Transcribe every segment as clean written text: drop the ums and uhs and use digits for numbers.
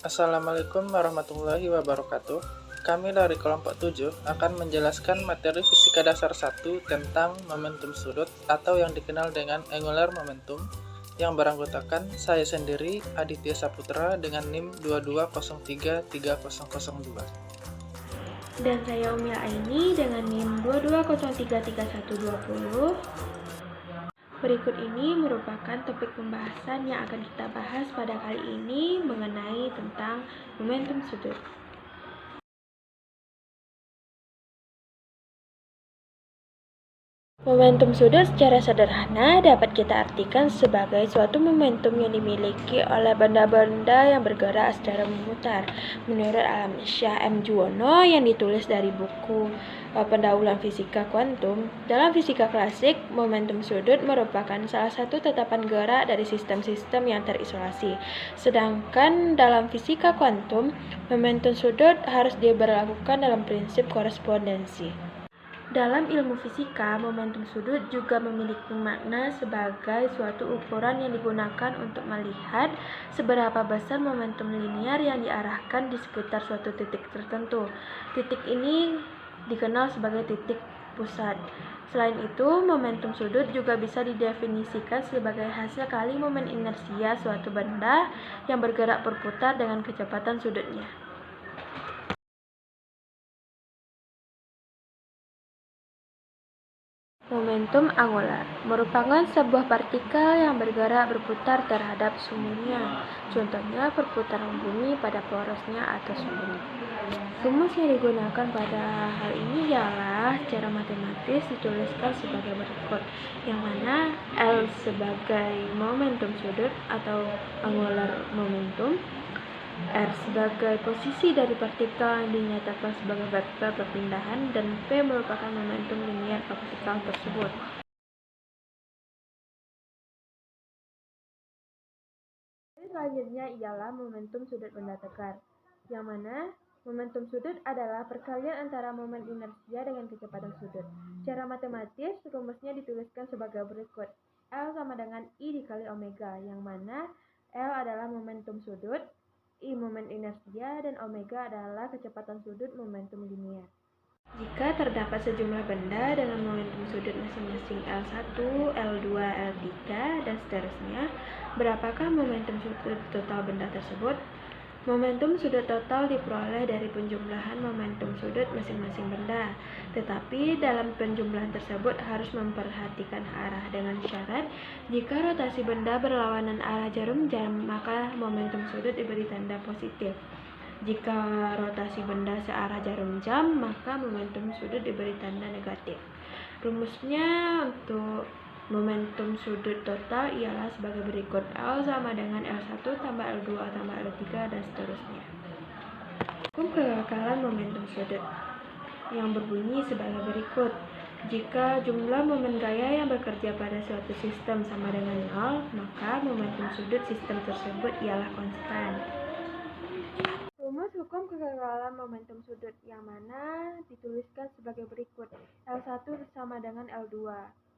Assalamualaikum warahmatullahi wabarakatuh. Kami dari kelompok 7 akan menjelaskan materi fisika dasar 1 tentang momentum sudut atau yang dikenal dengan angular momentum yang beranggotakan saya sendiri, Aditya Saputra dengan NIM 220330002. Dan saya Umi Aini dengan NIM 220333120. Berikut ini merupakan topik pembahasan yang akan kita bahas pada kali ini mengenai tentang momentum sudut. Momentum sudut secara sederhana dapat kita artikan sebagai suatu momentum yang dimiliki oleh benda-benda yang bergerak secara memutar. Menurut Alamsyah M. Juwono yang ditulis dari buku Pendahuluan Fisika Kuantum, dalam fisika klasik, momentum sudut merupakan salah satu tetapan gerak dari sistem-sistem yang terisolasi. Sedangkan dalam fisika kuantum, momentum sudut harus diberlakukan dalam prinsip korespondensi. Dalam ilmu fisika, momentum sudut juga memiliki makna sebagai suatu ukuran yang digunakan untuk melihat seberapa besar momentum linear yang diarahkan di sekitar suatu titik tertentu. Titik ini dikenal sebagai titik pusat. Selain itu, momentum sudut juga bisa didefinisikan sebagai hasil kali momen inersia suatu benda yang bergerak berputar dengan kecepatan sudutnya. Momentum angular merupakan sebuah partikel yang bergerak berputar terhadap sumbunya. Contohnya perputaran bumi pada porosnya atas bumi. Rumus yang digunakan pada hal ini ialah secara matematis dituliskan sebagai berikut, yang mana L sebagai momentum sudut atau angular momentum, R sebagai posisi dari partikel yang dinyatakan sebagai vektor perpindahan, dan P merupakan momentum linear partikel tersebut. Selanjutnya ialah momentum sudut benda tegar, yang mana momentum sudut adalah perkalian antara momen inersia dengan kecepatan sudut. Secara matematis, rumusnya dituliskan sebagai berikut. L sama dengan I dikali omega, yang mana L adalah momentum sudut, I momen inersia, dan omega adalah kecepatan sudut momentum linear. Jika terdapat sejumlah benda dengan momentum sudut masing-masing L1, L2, L3, dan seterusnya, berapakah momentum sudut total benda tersebut? Momentum sudut total diperoleh dari penjumlahan momentum sudut masing-masing benda, tetapi dalam penjumlahan tersebut harus memperhatikan arah dengan syarat jika rotasi benda berlawanan arah jarum jam, maka momentum sudut diberi tanda positif. Jika rotasi benda searah jarum jam, maka momentum sudut diberi tanda negatif. Rumusnya untuk momentum sudut total ialah sebagai berikut. L sama dengan L1 tambah L2 tambah L3 dan seterusnya. Hukum kekekalan momentum sudut yang berbunyi sebagai berikut. Jika jumlah momen gaya yang bekerja pada suatu sistem sama dengan 0, maka momentum sudut sistem tersebut ialah konstan. Rumus hukum kekekalan momentum sudut yang mana dituliskan sebagai berikut. L1 sama dengan L2.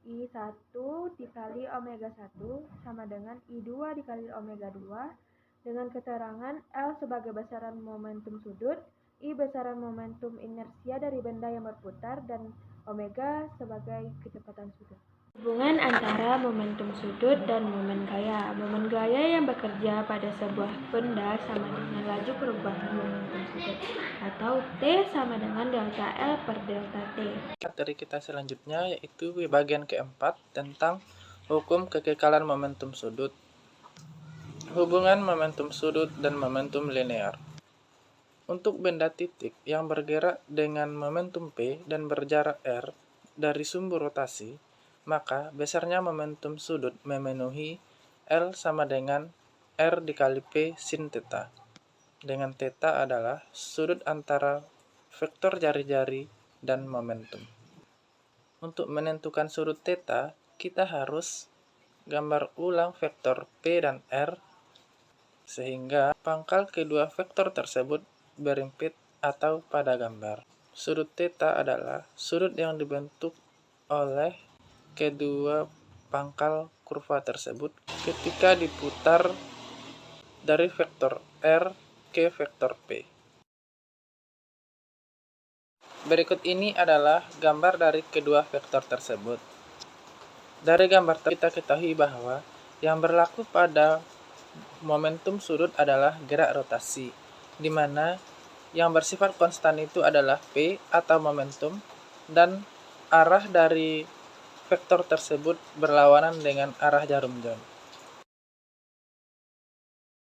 I1 dikali omega 1 sama dengan I2 dikali omega 2 dengan keterangan L sebagai besaran momentum sudut, I besaran momentum inersia dari benda yang berputar, dan omega sebagai kecepatan sudut. Hubungan antara momentum sudut dan momen gaya. Momen gaya yang bekerja pada sebuah benda sama dengan laju perubahan momentum sudut, atau T sama dengan delta L per delta T. Materi kita selanjutnya yaitu bagian keempat tentang hukum kekekalan momentum sudut. Hubungan momentum sudut dan momentum linear. Untuk benda titik yang bergerak dengan momentum P dan berjarak R dari sumbu rotasi, maka besarnya momentum sudut memenuhi L sama dengan R dikali P sin theta, dengan theta adalah sudut antara vektor jari-jari dan momentum. Untuk menentukan sudut theta, kita harus gambar ulang vektor P dan R sehingga pangkal kedua vektor tersebut berimpit atau pada gambar. Sudut theta adalah sudut yang dibentuk oleh kedua pangkal kurva tersebut ketika diputar dari vektor R ke vektor P. Berikut ini adalah gambar dari kedua vektor tersebut. Dari gambar kita ketahui bahwa yang berlaku pada momentum sudut adalah gerak rotasi, di mana yang bersifat konstan itu adalah P atau momentum, dan arah dari vektor tersebut berlawanan dengan arah jarum jam.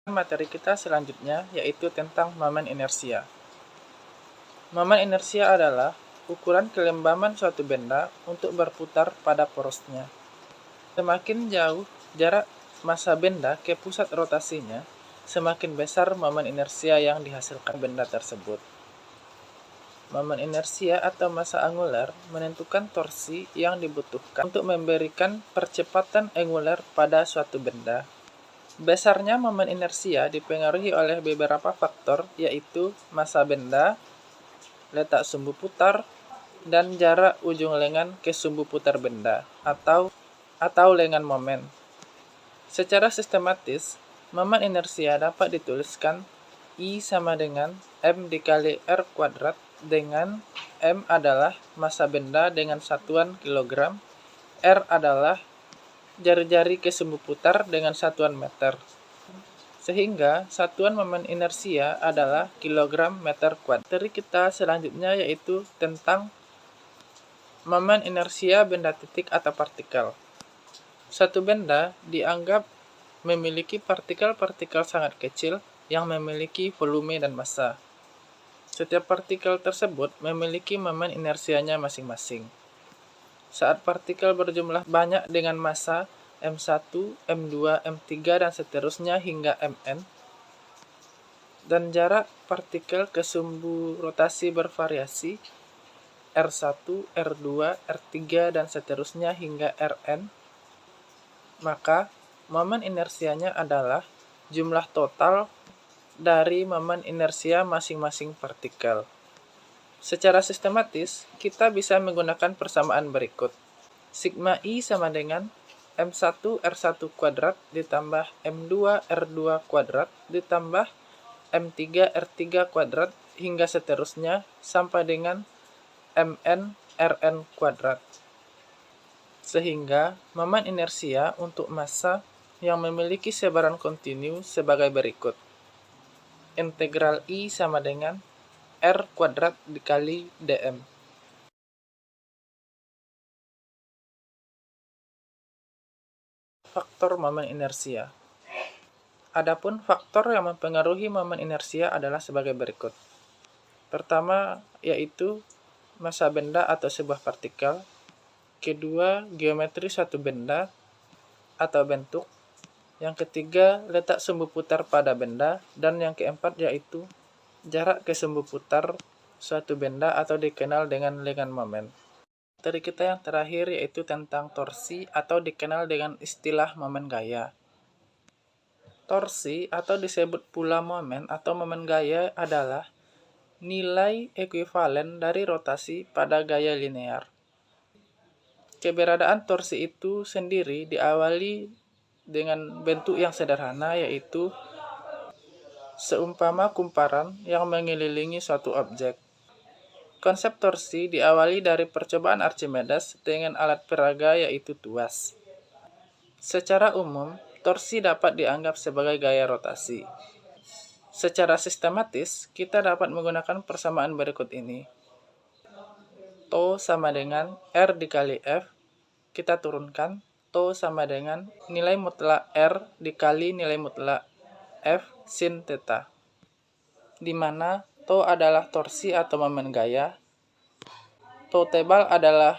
Materi kita selanjutnya yaitu tentang momen inersia. Momen inersia adalah ukuran kelembaman suatu benda untuk berputar pada porosnya. Semakin jauh jarak massa benda ke pusat rotasinya, semakin besar momen inersia yang dihasilkan benda tersebut. Momen inersia atau massa angular menentukan torsi yang dibutuhkan untuk memberikan percepatan angular pada suatu benda. Besarnya momen inersia dipengaruhi oleh beberapa faktor, yaitu massa benda, letak sumbu putar, dan jarak ujung lengan ke sumbu putar benda, atau lengan momen. Secara sistematis, momen inersia dapat dituliskan I sama dengan M dikali R kuadrat, dengan M adalah massa benda dengan satuan kilogram, R adalah jari-jari ke sumbu putar dengan satuan meter. Sehingga satuan momen inersia adalah kilogram meter kuadrat. Materi kita selanjutnya yaitu tentang momen inersia benda titik atau partikel. Suatu benda dianggap memiliki partikel-partikel sangat kecil yang memiliki volume dan massa. Setiap partikel tersebut memiliki momen inersianya masing-masing. Saat partikel berjumlah banyak dengan massa M1, M2, M3, dan seterusnya hingga Mn, dan jarak partikel ke sumbu rotasi bervariasi R1, R2, R3, dan seterusnya hingga Rn, maka momen inersianya adalah jumlah total dari momen inersia masing-masing partikel. Secara sistematis, kita bisa menggunakan persamaan berikut. Sigma I sama dengan M1 R1 kuadrat ditambah M2 R2 kuadrat ditambah M3 R3 kuadrat hingga seterusnya sampai dengan Mn Rn kuadrat. Sehingga momen inersia untuk massa yang memiliki sebaran kontinu sebagai berikut. Integral I sama dengan R kuadrat dikali dm. Faktor momen inersia. Adapun faktor yang mempengaruhi momen inersia adalah sebagai berikut. Pertama yaitu massa benda atau sebuah partikel. Kedua, geometri suatu benda atau bentuk. Yang ketiga, letak sumbu putar pada benda. Dan yang keempat yaitu jarak ke sumbu putar suatu benda atau dikenal dengan lengan momen. Materi kita yang terakhir yaitu tentang torsi atau dikenal dengan istilah momen gaya. Torsi atau disebut pula momen atau momen gaya adalah nilai ekuivalen dari rotasi pada gaya linear. Keberadaan torsi itu sendiri diawali dengan bentuk yang sederhana, yaitu seumpama kumparan yang mengelilingi suatu objek. Konsep torsi diawali dari percobaan Archimedes dengan alat peraga yaitu tuas. Secara umum, torsi dapat dianggap sebagai gaya rotasi. Secara sistematis, kita dapat menggunakan persamaan berikut ini. Tau sama dengan R dikali F, kita turunkan. Tau sama dengan nilai mutlak R dikali nilai mutlak F sin theta, di mana tau adalah torsi atau momen gaya, tau tebal adalah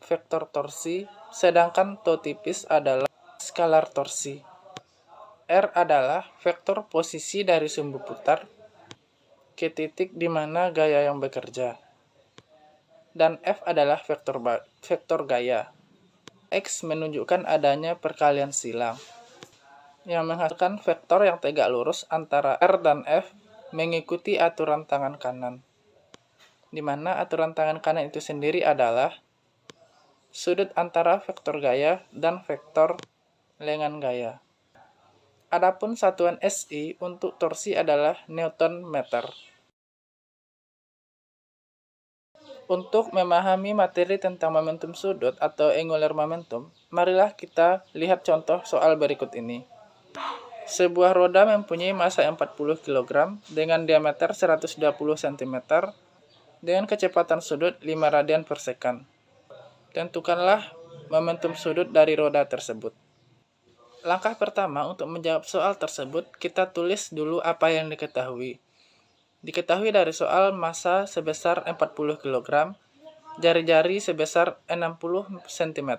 vektor torsi, sedangkan tau tipis adalah skalar torsi. R adalah vektor posisi dari sumbu putar ke titik di mana gaya yang bekerja. Dan F adalah vektor gaya. X menunjukkan adanya perkalian silang yang menghasilkan vektor yang tegak lurus antara R dan F mengikuti aturan tangan kanan, di mana aturan tangan kanan itu sendiri adalah sudut antara vektor gaya dan vektor lengan gaya. Adapun satuan SI untuk torsi adalah Newton meter. Untuk memahami materi tentang momentum sudut atau angular momentum, marilah kita lihat contoh soal berikut ini. Sebuah roda mempunyai massa 40 kg dengan diameter 120 cm dengan kecepatan sudut 5 radian per second. Tentukanlah momentum sudut dari roda tersebut. Langkah pertama untuk menjawab soal tersebut, kita tulis dulu apa yang diketahui. Diketahui dari soal massa sebesar 40 kg, jari-jari sebesar 60 cm,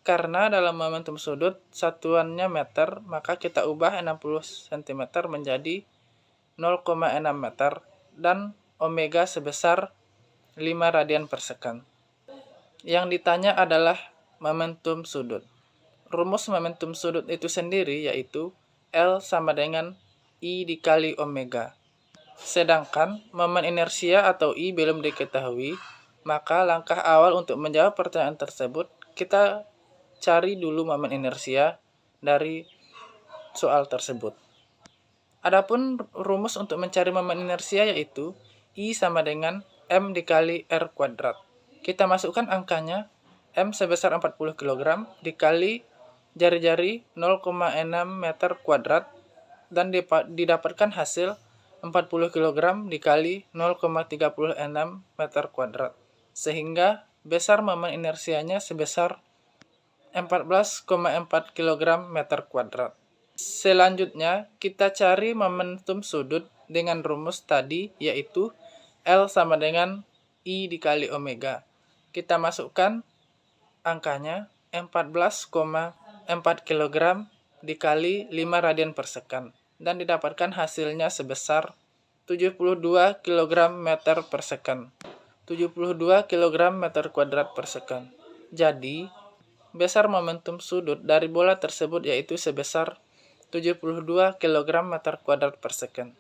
karena dalam momentum sudut satuannya meter, maka kita ubah 60 cm menjadi 0,6 meter dan omega sebesar 5 radian per second. Yang ditanya adalah momentum sudut. Rumus momentum sudut itu sendiri yaitu L sama dengan I dikali omega. Sedangkan momen inersia atau I belum diketahui, maka langkah awal untuk menjawab pertanyaan tersebut, kita cari dulu momen inersia dari soal tersebut. Adapun rumus untuk mencari momen inersia yaitu I sama dengan M dikali R kuadrat. Kita masukkan angkanya, M sebesar 40 kg dikali jari-jari 0,6 meter kuadrat dan didapatkan hasil 40 kg dikali 0,36 meter kuadrat. Sehingga besar momen inersianya sebesar 14,4 kg meter kuadrat. Selanjutnya, kita cari momentum sudut dengan rumus tadi yaitu L sama dengan I dikali omega. Kita masukkan angkanya 14,4 kg dikali 5 radian per second dan didapatkan hasilnya sebesar 72 kg meter per second. 72 kg meter kuadrat per second. Jadi, besar momentum sudut dari bola tersebut yaitu sebesar 72 kg meter kuadrat per second.